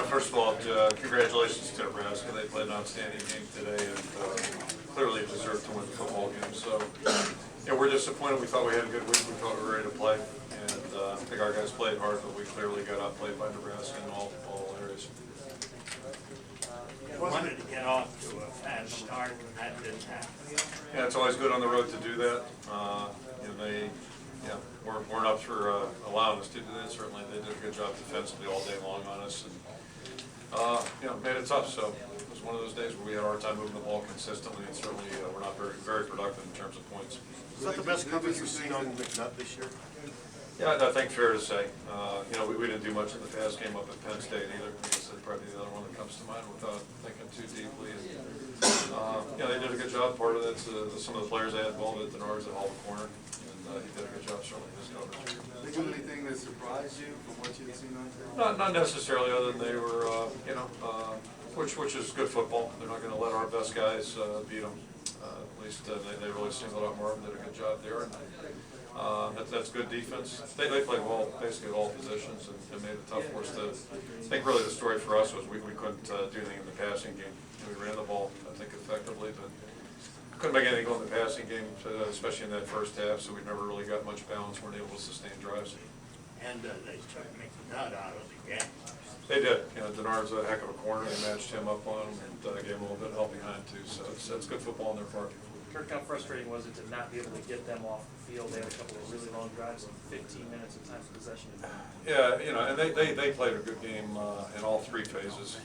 First of all, congratulations to Nebraska. They played an outstanding game today and clearly deserved to win the football game. So, we're disappointed. We thought we had a good week. We thought we were ready to play. And I think our guys played hard, but we clearly got outplayed by Nebraska in all areas. Wanted to get off to a fast start, and that didn't happen. Yeah, it's always good on the road to do that. They weren't up for allowing us to do that. Certainly, they did a good job defensively all day long on us, and made it tough. So it was one of those days where we had a hard time moving the ball consistently, and certainly we're not very productive in terms of points. Is that the best coverage you've seen on McNutt this year? Yeah, I think fair to say. We didn't do much in the pass game up at Penn State either. I guess that's probably the other one that comes to mind without thinking too deeply. They did a good job. Part of that's some of the players they had involved at Denard's at all the corner, and he did a good job certainly in his coverage. Did they do anything that surprised you from what you had seen on tape? Not necessarily, other than they were, which is good football. They're not going to let our best guys beat them. At least they really singled out Marvin, did a good job there. And, that's good defense. They played well, basically at all positions, and made it tough for us to. I think really the story for us was we couldn't do anything in the passing game. We ran the ball, I think, effectively, but couldn't make anything go in the passing game, especially in that first half. So we never really got much balance. Weren't able to sustain drives. And they took McNutt out of the game. They did. Denard's a heck of a corner. They matched him up on him and gave him a little bit of help behind too. So it's good football on their part. Kirk, how frustrating was it to not be able to get them off the field? They had a couple of really long drives and 15 minutes of time of possession. Yeah, and they played a good game in all three phases.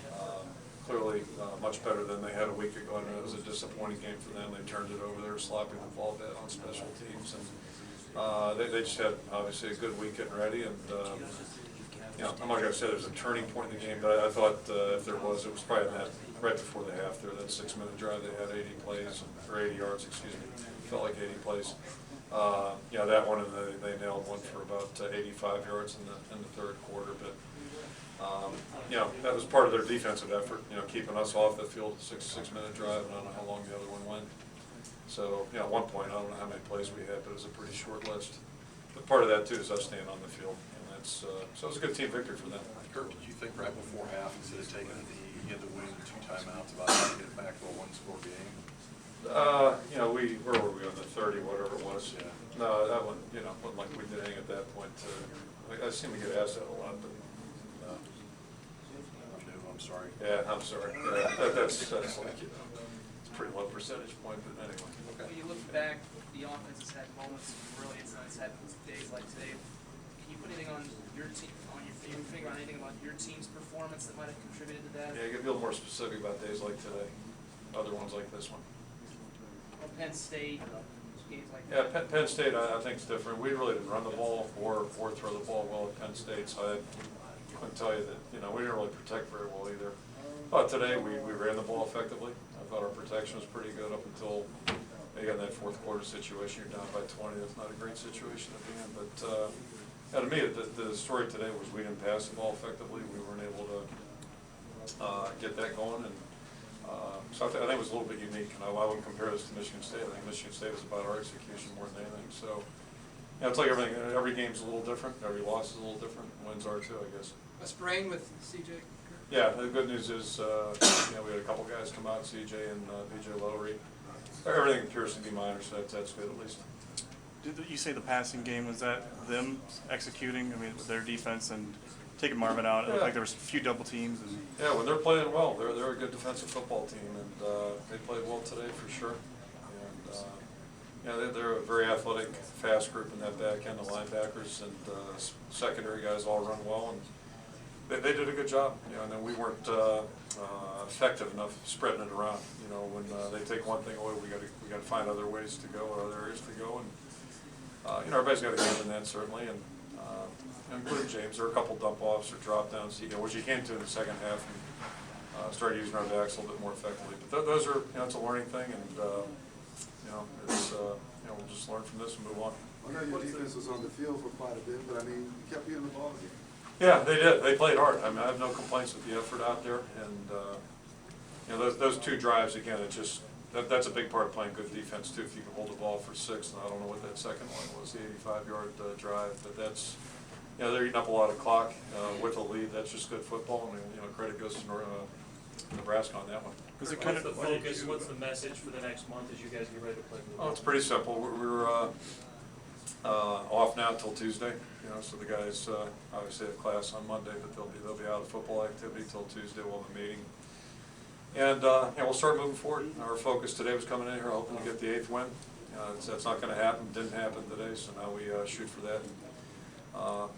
Clearly much better than they had a week ago, and it was a disappointing game for them. They turned it over. They were sloppy the ball bit on special teams, and they just had obviously a good week getting ready. And I'm not going to say there's a turning point in the game, but I thought if there was, it was probably in that right before the half there, that 6-minute drive. They had 80 plays, or 80 yards, excuse me. Felt like 80 plays. That one, and they nailed one for about 85 yards in the third quarter. But that was part of their defensive effort. Keeping us off the field, 6-minute drive, and I don't know how long the other one went. So at one point, I don't know how many plays we had, but it was a pretty short list. But part of that too is us staying on the field, and that's so it was a good team victory for them. Kirk, did you think right before half, instead of taking the win 2 timeouts, about how to get it back to a 1-score game? Where were we on the 30, whatever it was? Yeah. No, that one, wasn't like we did anything at that point. I seem to get asked that a lot, but. I'm sorry. Yeah, I'm sorry. Yeah, that's like, it's a pretty low percentage point, but anyway. Okay. When you look back, the offense has had moments of brilliance, and it's had days like today. Can you put anything on your team, can you think about anything about your team's performance that might have contributed to that? Yeah, you get a little more specific about days like today, other ones like this one. Well, Penn State, games like Yeah, that. Penn State I think is different. We really didn't run the ball or throw the ball well at Penn State, so I couldn't tell you that, we didn't really protect very well either. But today we ran the ball effectively. I thought our protection was pretty good up until they got in that fourth quarter situation. You're down by 20. That's not a great situation to be in. But to me, the story today was we didn't pass the ball effectively. We weren't able to get that going. And so I think it was a little bit unique. And I wouldn't compare this to Michigan State. I think Michigan State was about our execution more than anything. So it's like everything. Every game's a little different. Every loss is a little different. Wins are too, I guess. A sprain with CJ? Yeah, the good news is, we had a couple guys come out, CJ and BJ Lowry. Everything appears to be minor, so that's good at least. Did you say the passing game, was that them executing, their defense and taking Marvin out? It looked like there was a few double teams. And yeah, when they're playing well, they're a good defensive football team, and they played well today for sure. And they're a very athletic, fast group in that back end, the linebackers and secondary guys all run well, and they did a good job. And then we weren't effective enough spreading it around. When they take one thing away, we got to find other ways to go or other areas to go, and everybody's got a hand in that certainly, and including James. There were a couple dump offs or drop downs, which he came to in the second half, and started using our backs a little bit more effectively. But those are, it's a learning thing, and it's we'll just learn from this and move on. I know your defense was on the field for quite a bit, but you kept getting the ball again. Yeah, they did. They played hard. I have no complaints with the effort out there, and those 2 drives again. That's a big part of playing good defense too. If you can hold the ball for 6, and I don't know what that second one was, the 85-yard drive, but that's you know, they're eating up a lot of clock with a lead. That's just good football, and you know, credit goes to Nebraska on that one. Was it kind What's of, the focus, what's the message for the next month as you guys get ready to play? Oh, it's pretty simple. We're off now until Tuesday, you know, so the guys obviously have class on Monday, but they'll be out of football activity till Tuesday. We'll have a meeting, and we'll start moving forward. Our focus today was coming in here hoping to get the 8th win. That's not going to happen. Didn't happen today, so now we shoot for that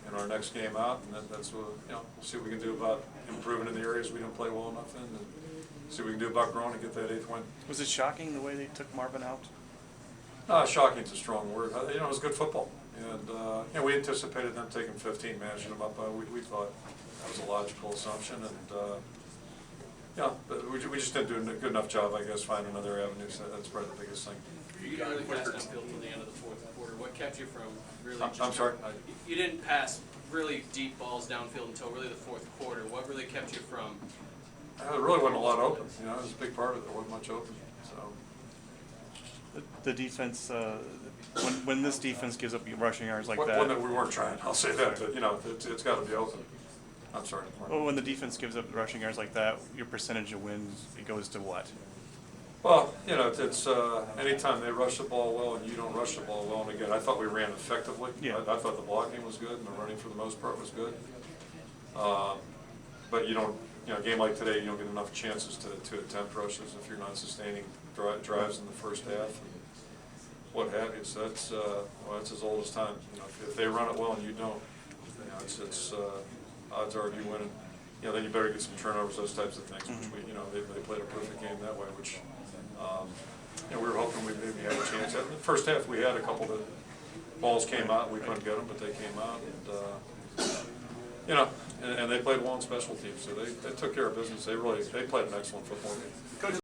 in our next game out, and that's what, you know, we'll see what we can do about improving in the areas we didn't play well enough in, and see what we can do about growing and get that 8th win. was it shocking the way they took Marvin out? Shocking is a strong word. You know, it was good football, and you know, we anticipated them taking 15, matching them up. We thought that was a logical assumption, and yeah, but we just didn't do a good enough job, I guess, finding other avenues. That's probably the biggest thing. You didn't really pass downfield till the end of the fourth quarter. What kept you from really? I'm sorry? You didn't pass really deep balls downfield until really the fourth quarter. What really kept you from? There really wasn't a lot open. You know, it was a big part of it. There wasn't much open. So The defense, when this defense gives up rushing yards like one that. that we weren't trying. I'll say that. But you know, it's got to be open. I'm sorry. Well, when the defense gives up rushing yards like that, your percentage of wins, it goes to what? Well, you know, it's anytime they rush the ball well and you don't rush the ball well, and again, I thought we ran effectively. Yeah. I thought the blocking was good and the running for the most part was good. But you know, a game like today, you don't get enough chances to attempt rushes if you're not sustaining drives in the first half and what have you. So that's well, that's as old as time. You know, if they run it well and you don't, you know, it's odds are you winning. You know, then you better get some turnovers, those types of things. Which we, you know, they played a perfect game that way, which. You know, we were hoping we maybe had a chance. In the first half, we had a couple that balls came out, we couldn't get them, but they came out, and you know, and they played well on special teams, so they took care of business. They played an excellent football game.